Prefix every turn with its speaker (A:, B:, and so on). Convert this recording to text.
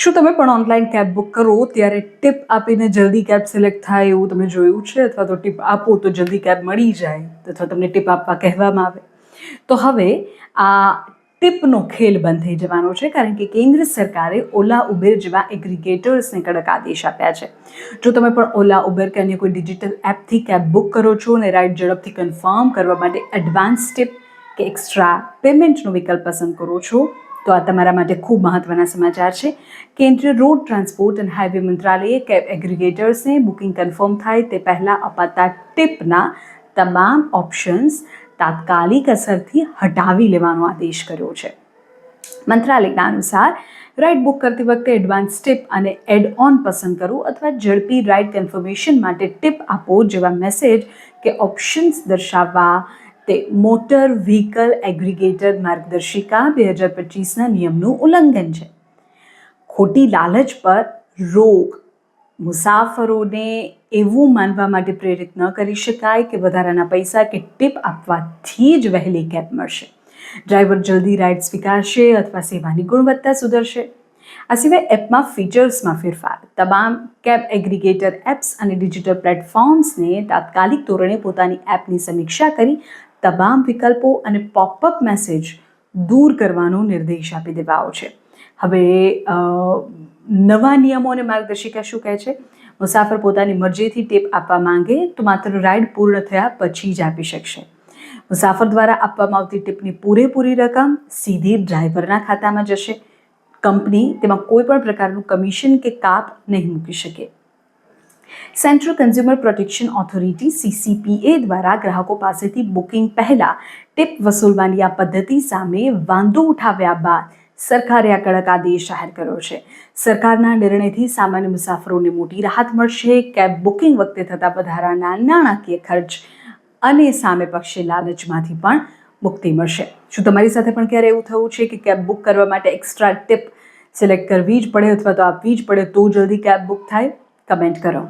A: શું તમે પણ ઓનલાઈન કેબ બુક કરો ત્યારે ટિપ આપીને જલ્દી કેબ સિલેક્ટ થાય એવું તમે જોયું છે, અથવા તો ટિપ આપો તો જલ્દી કેબ મળી જાય અથવા તમને ટિપ આપવા કહેવામાં આવે? તો હવે આ ટિપનો ખેલ બંધ થઈ જવાનો છે, કારણ કે કેન્દ્ર સરકારે ઓલા ઉબેર જેવા એગ્રીગેટર્સને કડક આદેશ આપ્યા છે. જો તમે પણ ઓલા ઉબેર કે અન્ય કોઈ ડિજિટલ એપથી કેબ બુક કરો છો અને રાઇડ ઝડપથી કન્ફર્મ કરવા માટે એડવાન્સ ટિપ કે એક્સ્ટ્રા પેમેન્ટનો વિકલ્પ પસંદ કરો છો, તો આ તમારા માટે ખૂબ મહત્વના સમાચાર છે. કેન્દ્રીય રોડ ટ્રાન્સપોર્ટ અને હાઈવે મંત્રાલયે કેબ એગ્રીગેટર્સને બુકિંગ કન્ફર્મ થાય તે પહેલાં અપાતા ટિપના તમામ ઓપ્શન્સ તાત્કાલિક અસરથી હટાવી લેવાનો આદેશ કર્યો છે. મંત્રાલયના અનુસાર રાઇડ બુક કરતી વખતે એડવાન્સ ટિપ અને એડ ઓન પસંદ કરો અથવા ઝડપી રાઇડ કન્ફર્મેશન માટે ટિપ આપો જેવા મેસેજ કે ઓપ્શન્સ દર્શાવવા તે મોટર વ્હીકલ એગ્રીગેટર માર્ગદર્શિકા 2025ના નિયમનું ઉલ્લંઘન છે. ખોટી લાલચ પર રોક મુસાફરોને એવું માનવા માટે પ્રેરિત ન કરી શકાય કે વધારાના પૈસા કે ટિપ આપવાથી જ વહેલી કેબ મળશે. ડ્રાઈવર જલ્દી રાઇડ સ્વીકારશે અથવા સેવાની ગુણવત્તા સુધરશે. આ સિવાય એપમાં ફીચર્સમાં ફેરફાર. તમામ કેબ એગ્રીગેટર એપ્સ અને ડિજિટલ પ્લેટફોર્મ્સને તાત્કાલિક ધોરણે પોતાની એપની સમીક્ષા કરી તમામ વિકલ્પો અને પોપઅપ મેસેજ દૂર કરવાનો નિર્દેશ આપી દેવાયો છે. હવે નવા નિયમો અને માર્ગદર્શિકા શું કહે છે? મુસાફર પોતાની મરજીથી ટિપ આપવા માંગે તો માત્ર રાઇડ પૂર્ણ થયા પછી જ આપી શકશે. મુસાફર દ્વારા આપવામાં આવતી ટિપની પૂરેપૂરી રકમ સીધી ડ્રાઈવરના ખાતામાં જશે. કંપની તેમાં કોઈ પણ પ્રકારનું કમિશન કે કાપ નહીં મૂકી શકે. Central consumer protection authority CCPA દ્વારા ગ્રાહકો પાસેથી બુકિંગ પહેલાં ટિપ વસૂલવાની આ પદ્ધતિ સામે વાંધો ઉઠાવ્યા બાદ સરકારે આ કડક આદેશ જાહેર કર્યો છે. સરકારના નિર્ણયથી સામાન્ય મુસાફરોને મોટી રાહત મળશે. કેબ બુકિંગ વખતે થતા વધારાના નાણાકીય ખર્ચ અને સામે પક્ષે લાલચમાંથી પણ મુક્તિ મળશે. શું તમારી સાથે પણ ક્યારે એવું થયું છે કે કેબ બુક કરવા માટે એક્સ્ટ્રા ટિપ સિલેક્ટ કરવી જ પડે અથવા તો આપવી જ પડે તો જલ્દી કેબ બુક થાય? કમેન્ટ કરો.